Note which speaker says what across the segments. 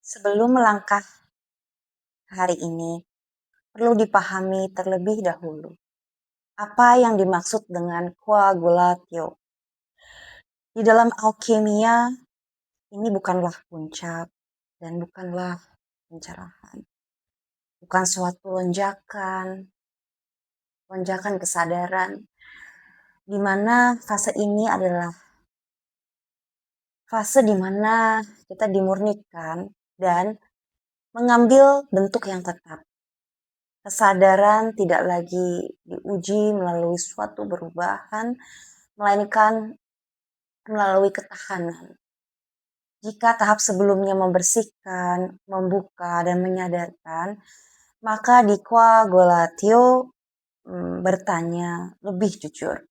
Speaker 1: Sebelum melangkah hari ini, perlu dipahami terlebih dahulu apa yang dimaksud dengan coagulatio. Di dalam alkimia, ini bukanlah puncak dan bukanlah pencerahan. Bukan suatu lonjakan kesadaran, di mana fase ini adalah fase di mana kita dimurnikan dan mengambil bentuk yang tetap. Kesadaran tidak lagi diuji melalui suatu perubahan, melainkan melalui ketahanan. Jika tahap sebelumnya membersihkan, membuka, dan menyadarkan, maka di coagulatio bertanya lebih jujur.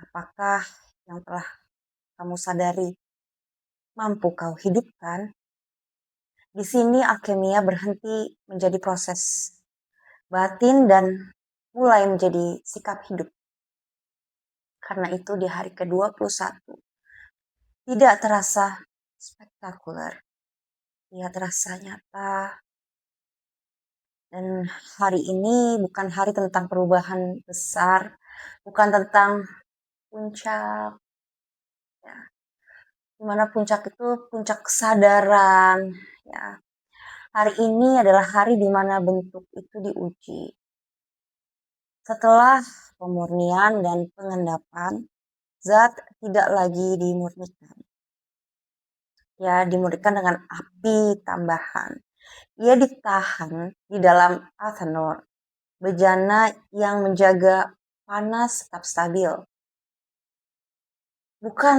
Speaker 1: Apakah yang telah kamu sadari mampu kau hidupkan? Di sini alkimia berhenti menjadi proses batin dan mulai menjadi sikap hidup. Karena itu di hari ke-21 tidak terasa spektakuler. Ia terasa nyata. Dan hari ini bukan hari tentang perubahan besar, bukan tentang puncak, ya. Dimana puncak itu puncak kesadaran, ya. Hari ini adalah hari di mana bentuk itu diuji. Setelah pemurnian dan pengendapan, zat tidak lagi dimurnikan. Ya, dimurnikan dengan api tambahan. Ia ditahan di dalam Athanor, bejana yang menjaga panas tetap stabil. Bukan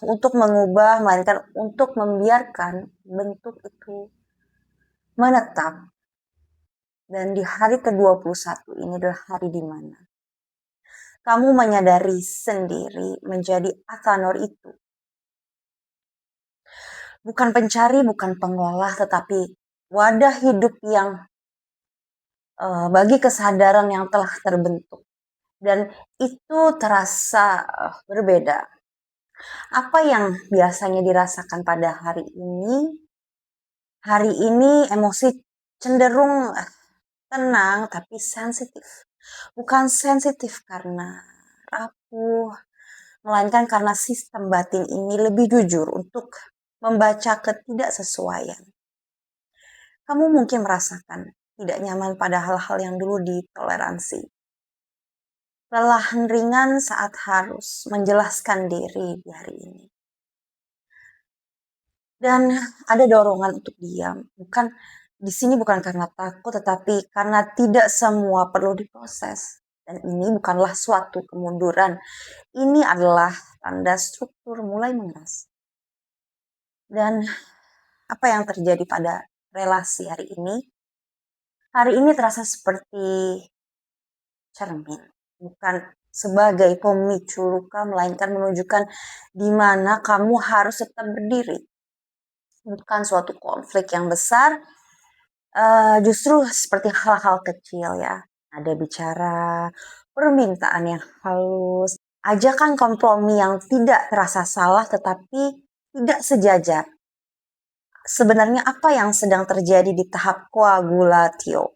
Speaker 1: untuk mengubah, melainkan untuk membiarkan bentuk itu menetap. Dan di hari ke-21 ini adalah hari di mana kamu menyadari sendiri menjadi Athanor itu. Bukan pencari, bukan pengolah, tetapi wadah hidup yang bagi kesadaran yang telah terbentuk. Dan itu terasa berbeda. Apa yang biasanya dirasakan pada hari ini? Hari ini emosi cenderung tenang tapi sensitif. Bukan sensitif karena rapuh, melainkan karena sistem batin ini lebih jujur untuk membaca ketidaksesuaian. Kamu mungkin merasakan tidak nyaman pada hal-hal yang dulu ditoleransi. Lelahan ringan saat harus menjelaskan diri di hari ini. Dan ada dorongan untuk diam. Di sini bukan karena takut, tetapi karena tidak semua perlu diproses. Dan ini bukanlah suatu kemunduran. Ini adalah tanda struktur mulai mengeras. Dan apa yang terjadi pada relasi hari ini? Hari ini terasa seperti cermin, bukan sebagai pemicu luka, melainkan menunjukkan di mana kamu harus tetap berdiri. Bukan suatu konflik yang besar, justru seperti hal-hal kecil ya. Ada bicara, permintaan yang halus, ajakan kompromi yang tidak terasa salah tetapi tidak sejajar. Sebenarnya apa yang sedang terjadi di tahap coagulatio?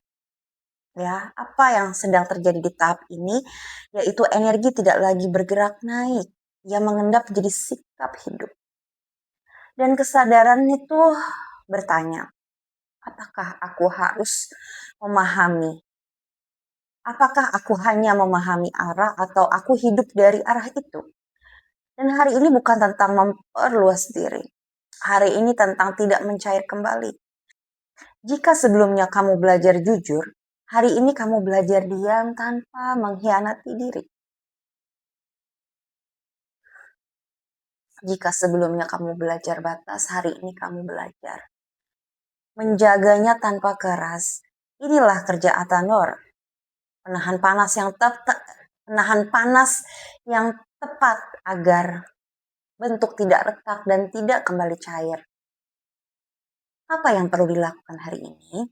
Speaker 1: Ya, apa yang sedang terjadi di tahap ini, yaitu energi tidak lagi bergerak naik, ia mengendap menjadi sikap hidup. Dan kesadaran itu bertanya, apakah aku harus memahami? Apakah aku hanya memahami arah atau aku hidup dari arah itu? Dan hari ini bukan tentang memperluas diri. Hari ini tentang tidak mencair kembali. Jika sebelumnya kamu belajar jujur, hari ini kamu belajar diam tanpa mengkhianati diri. Jika sebelumnya kamu belajar batas, hari ini kamu belajar menjaganya tanpa keras. Inilah kerja Athanor. Menahan panas yang tepat agar bentuk tidak retak dan tidak kembali cair. Apa yang perlu dilakukan hari ini?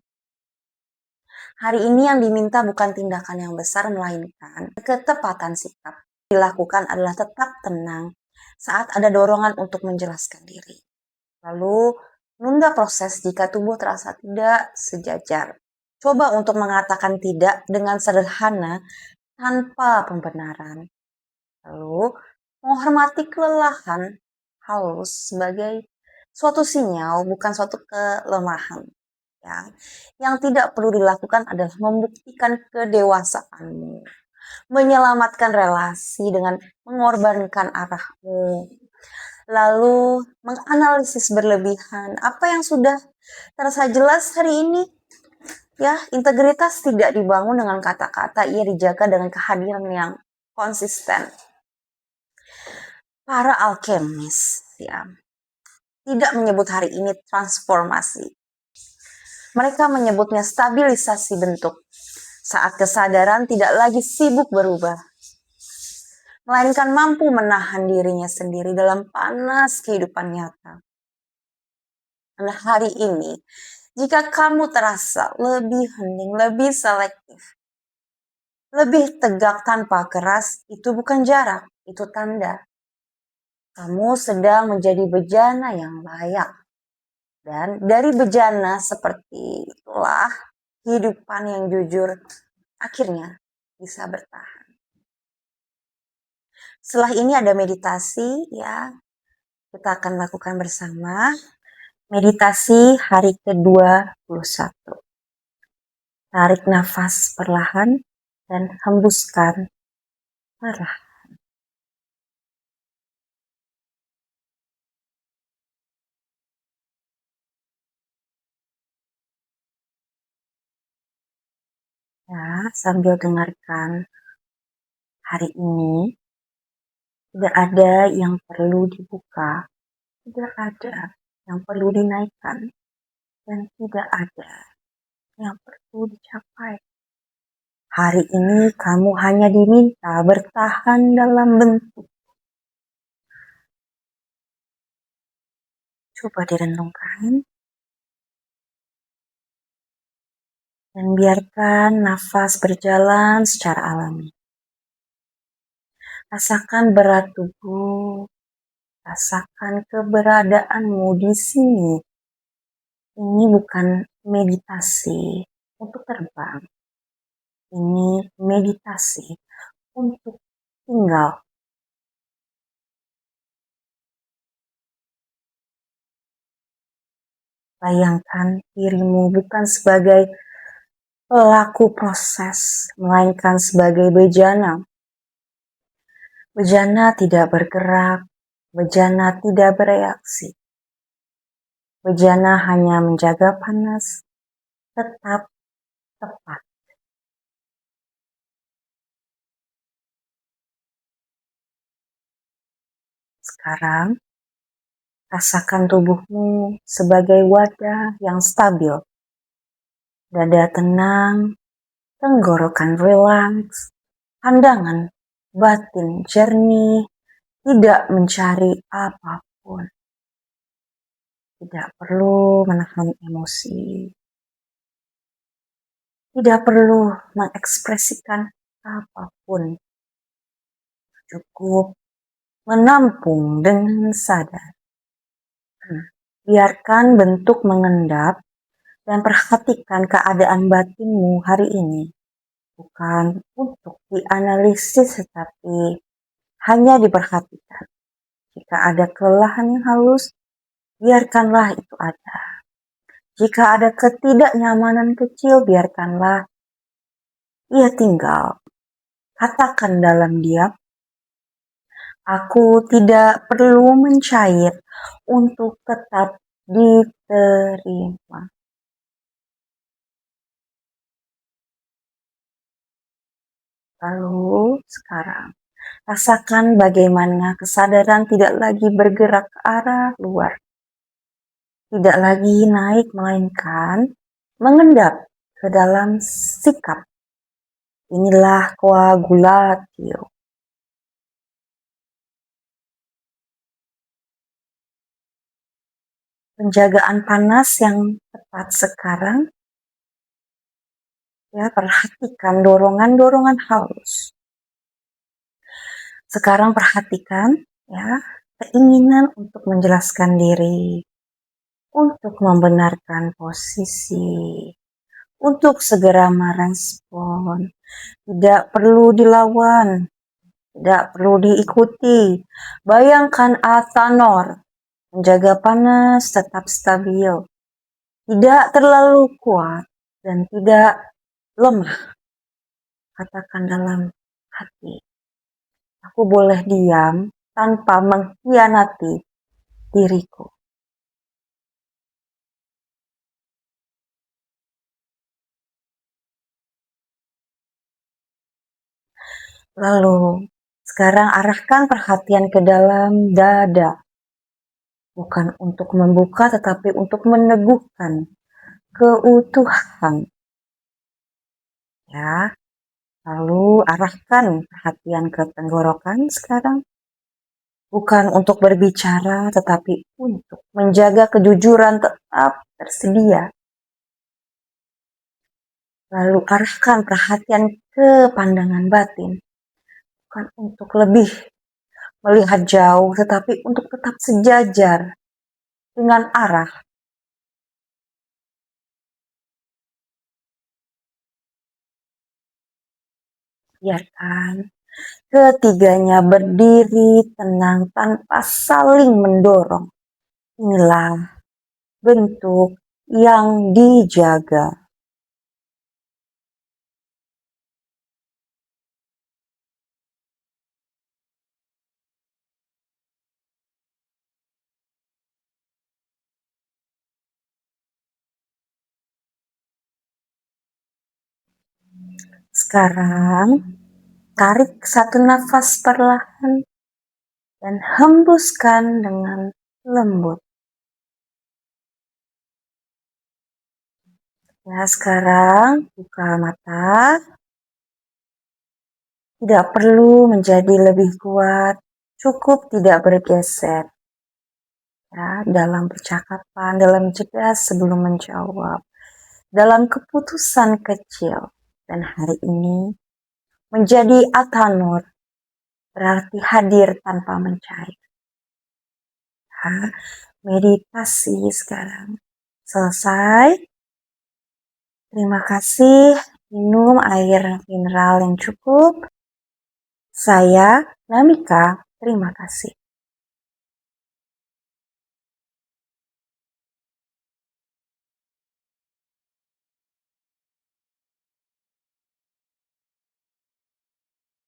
Speaker 1: Hari ini yang diminta bukan tindakan yang besar, melainkan ketepatan sikap. Dilakukan adalah tetap tenang saat ada dorongan untuk menjelaskan diri. Lalu Tanda proses jika tubuh terasa tidak sejajar. Coba untuk mengatakan tidak dengan sederhana tanpa pembenaran. Lalu, menghormati kelelahan halus sebagai suatu sinyal, bukan suatu kelemahan. Ya. Yang tidak perlu dilakukan adalah membuktikan kedewasaanmu, menyelamatkan relasi dengan mengorbankan arahmu, lalu menganalisis berlebihan apa yang sudah terasa jelas hari ini. Ya, integritas tidak dibangun dengan kata-kata, ia dijaga dengan kehadiran yang konsisten. Para alkemis ya tidak menyebut hari ini transformasi. Mereka menyebutnya stabilisasi bentuk. Saat kesadaran tidak lagi sibuk berubah, melainkan mampu menahan dirinya sendiri dalam panas kehidupan nyata. Nah, hari ini, jika kamu terasa lebih hening, lebih selektif, lebih tegak tanpa keras, itu bukan jarak, itu tanda. Kamu sedang menjadi bejana yang layak. Dan dari bejana seperti itulah kehidupan yang jujur akhirnya bisa bertahan. Setelah ini ada meditasi ya, kita akan lakukan bersama. Meditasi hari ke-21. Tarik nafas perlahan dan hembuskan perlahan. Ya, sambil dengarkan hari ini, tidak ada yang perlu dibuka, tidak ada yang perlu dinaikkan, dan tidak ada yang perlu dicapai. Hari ini kamu hanya diminta bertahan dalam bentuk. Coba direnungkan. Dan biarkan nafas berjalan secara alami. Rasakan berat tubuh. Rasakan keberadaanmu di sini. Ini bukan meditasi untuk terbang. Ini meditasi untuk tinggal. Bayangkan dirimu bukan sebagai pelaku proses, melainkan sebagai bejana. Bejana tidak bergerak, bejana tidak bereaksi. Bejana hanya menjaga panas, tetap tepat. Sekarang, rasakan tubuhmu sebagai wadah yang stabil. Dada tenang, tenggorokan rileks, pandangan batin jernih, tidak mencari apapun. Tidak perlu menahan emosi. Tidak perlu mengekspresikan apapun. Cukup menampung dengan sadar. Biarkan bentuk mengendap dan perhatikan keadaan batinmu hari ini. Bukan untuk dianalisis tetapi hanya diperhatikan. Jika ada kelelahan yang halus, biarkanlah itu ada. Jika ada ketidaknyamanan kecil, biarkanlah ia tinggal. Katakan dalam diam, aku tidak perlu mencair untuk tetap diterima. Lalu sekarang, rasakan bagaimana kesadaran tidak lagi bergerak ke arah luar. Tidak lagi naik, melainkan mengendap ke dalam sikap. Inilah koagulatio. Penjagaan panas yang tepat sekarang. Ya, perhatikan dorongan-dorongan halus. Sekarang perhatikan ya, keinginan untuk menjelaskan diri. untuk membenarkan posisi, untuk segera merespon. Tidak perlu dilawan, tidak perlu diikuti. Bayangkan Athanor menjaga panas tetap stabil, tidak terlalu kuat dan tidak lemah. Katakan dalam hati, aku boleh diam tanpa mengkhianati diriku. Lalu, sekarang arahkan perhatian ke dalam dada. Bukan untuk membuka, tetapi untuk meneguhkan keutuhan. Ya, lalu arahkan perhatian ke tenggorokan sekarang. Bukan untuk berbicara, tetapi untuk menjaga kejujuran tetap tersedia. Lalu arahkan perhatian ke pandangan batin. Bukan untuk lebih melihat jauh, tetapi untuk tetap sejajar dengan arah. Biarkan ketiganya berdiri tenang tanpa saling mendorong. Inilah bentuk yang dijaga. Sekarang, tarik satu nafas perlahan dan hembuskan dengan lembut. Ya, sekarang buka mata. Tidak perlu menjadi lebih kuat, cukup tidak bergeser. Ya, dalam percakapan, dalam jeda sebelum menjawab, dalam keputusan kecil. Dan hari ini menjadi Athanor, berarti hadir tanpa mencari. Ya, meditasi sekarang selesai. Terima kasih, minum air mineral yang cukup. Saya, Namika, terima kasih.